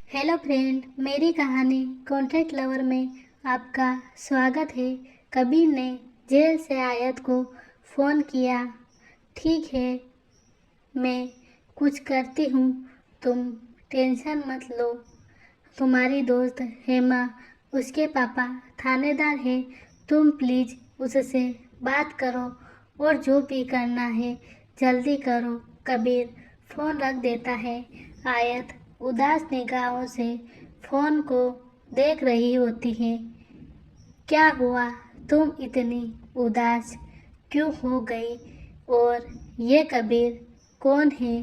Hello friend, मेरी कहानी contract lover में आपका स्वागत है। कबीर ने जेल से आयत को फ़ोन किया। ठीक है, मैं कुछ करती हूँ, तुम टेंशन मत लो। तुम्हारी दोस्त हेमा, उसके पापा थानेदार है। तुम प्लीज़ उससे बात करो और जो भी करना है जल्दी करो। कबीर फ़ोन रख देता है। आयत उदास निगाहों से फ़ोन को देख रही होती है। क्या हुआ? तुम इतनी उदास क्यों हो गई? और ये कबीर कौन है?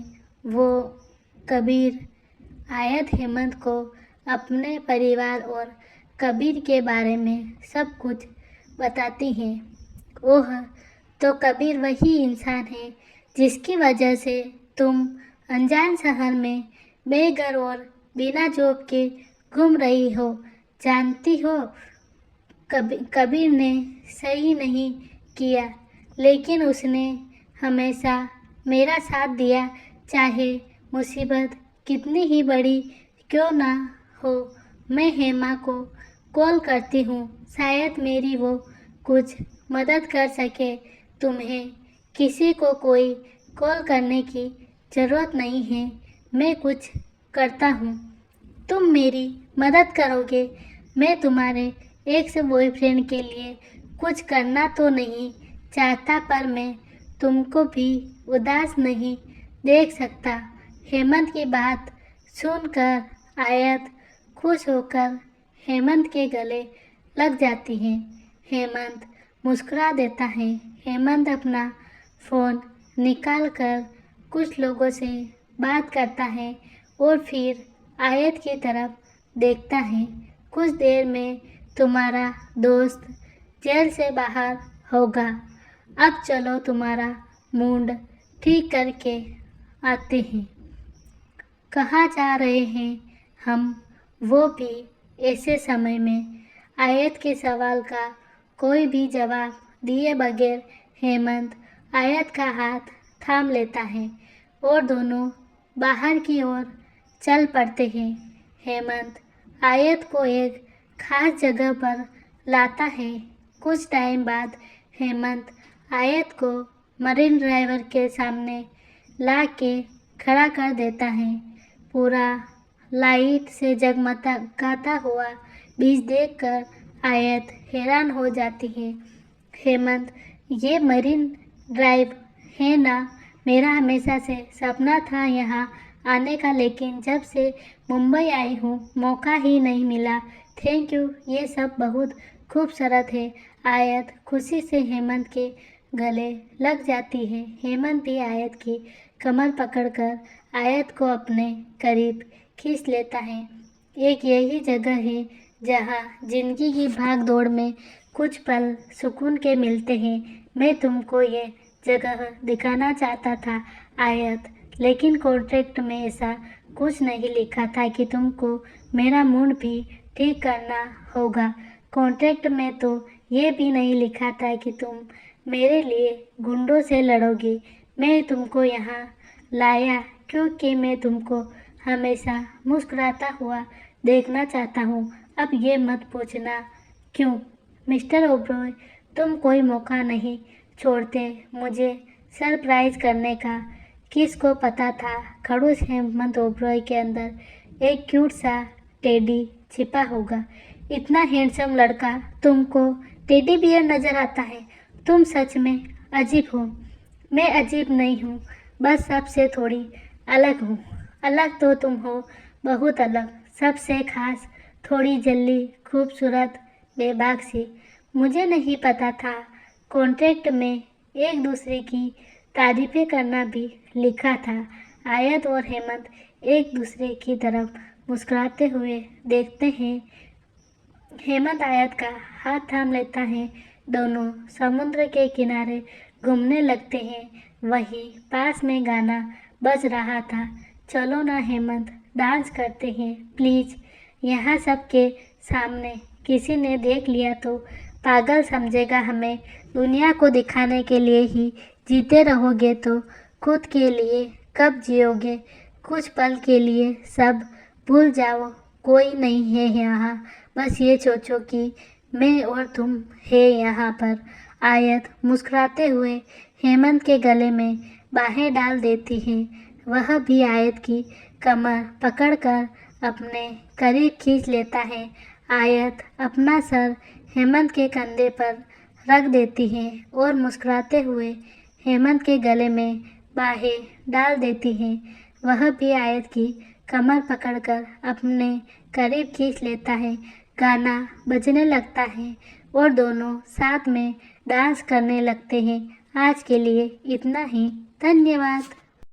वो कबीर आयत हेमंत को अपने परिवार और कबीर के बारे में सब कुछ बताती है। ओह, तो कबीर वही इंसान है जिसकी वजह से तुम अनजान शहर में बेघर और बिना जॉब के घूम रही हो। जानती हो, कबीर ने सही नहीं किया, लेकिन उसने हमेशा मेरा साथ दिया, चाहे मुसीबत कितनी ही बड़ी क्यों ना हो। मैं हेमा को कॉल करती हूँ, शायद मेरी वो कुछ मदद कर सके। तुम्हें किसी को कोई कॉल करने की ज़रूरत नहीं है, मैं कुछ करता हूँ। तुम मेरी मदद करोगे? मैं तुम्हारे एक्स बॉयफ्रेंड के लिए कुछ करना तो नहीं चाहता, पर मैं तुमको भी उदास नहीं देख सकता। हेमंत की बात सुनकर आयत खुश होकर हेमंत के गले लग जाती है। हेमंत मुस्कुरा देता है। हेमंत अपना फ़ोन निकाल कर कुछ लोगों से बात करता है और फिर आयत की तरफ देखता है। कुछ देर में तुम्हारा दोस्त जेल से बाहर होगा। अब चलो तुम्हारा मूड ठीक करके आते हैं। कहाँ जा रहे हैं हम, वो भी ऐसे समय में? आयत के सवाल का कोई भी जवाब दिए बगैर हेमंत आयत का हाथ थाम लेता है और दोनों बाहर की ओर चल पड़ते हैं। हेमंत आयत को एक खास जगह पर लाता है। कुछ टाइम बाद हेमंत आयत को मरीन ड्राइवर के सामने ला के खड़ा कर देता है। पूरा लाइट से जगमगाता हुआ बीच देखकर आयत हैरान हो जाती है। हेमंत, ये मरीन ड्राइव है ना? मेरा हमेशा से सपना था यहाँ आने का, लेकिन जब से मुंबई आई हूँ मौका ही नहीं मिला। थैंक यू, ये सब बहुत खूबसूरत है। आयत खुशी से हेमंत के गले लग जाती है। हेमंत भी आयत की कमर पकड़कर आयत को अपने करीब खींच लेता है। एक यही जगह है जहाँ जिंदगी की भाग दौड़ में कुछ पल सुकून के मिलते हैं। मैं तुमको ये जगह दिखाना चाहता था आयत, लेकिन कॉन्ट्रैक्ट में ऐसा कुछ नहीं लिखा था कि तुमको मेरा मूड भी ठीक करना होगा। कॉन्ट्रैक्ट में तो ये भी नहीं लिखा था कि तुम मेरे लिए गुंडों से लड़ोगी। मैं तुमको यहाँ लाया क्योंकि मैं तुमको हमेशा मुस्कुराता हुआ देखना चाहता हूँ। अब ये मत पूछना क्यों। मिस्टर ओबरॉय, तुम कोई मौका नहीं छोड़ते मुझे सरप्राइज करने का। किसको पता था खड़ूस हेमंत ओबरॉय के अंदर एक क्यूट सा टेडी छिपा होगा। इतना हैंडसम लड़का तुमको टेडी बियर नजर आता है? तुम सच में अजीब हो। मैं अजीब नहीं हूँ, बस सबसे थोड़ी अलग हूँ। अलग तो तुम हो, बहुत अलग, सबसे खास, थोड़ी जल्दी, खूबसूरत, बेबाक सी। मुझे नहीं पता था कॉन्ट्रैक्ट में एक दूसरे की तारीफें करना भी लिखा था। आयत और हेमंत एक दूसरे की तरफ मुस्कुराते हुए देखते हैं। हेमंत आयत का हाथ थाम लेता है। दोनों समुद्र के किनारे घूमने लगते हैं। वहीं पास में गाना बज रहा था। चलो ना हेमंत, डांस करते हैं प्लीज। यहाँ सबके सामने किसी ने देख लिया तो पागल समझेगा हमें। दुनिया को दिखाने के लिए ही जीते रहोगे तो खुद के लिए कब जियोगे? कुछ पल के लिए सब भूल जाओ, कोई नहीं है यहाँ, बस ये सोचो कि मैं और तुम है यहाँ पर। आयत मुस्कुराते हुए हेमंत के गले में बाहें डाल देती है। वह भी आयत की कमर पकड़कर अपने करीब खींच लेता है। आयत अपना सर हेमंत के कंधे पर रख देती है और मुस्कुराते हुए हेमंत के गले में बाहें डाल देती है। वह भी आयत की कमर पकड़कर अपने करीब खींच लेता है। गाना बजने लगता है और दोनों साथ में डांस करने लगते हैं। आज के लिए इतना ही। धन्यवाद।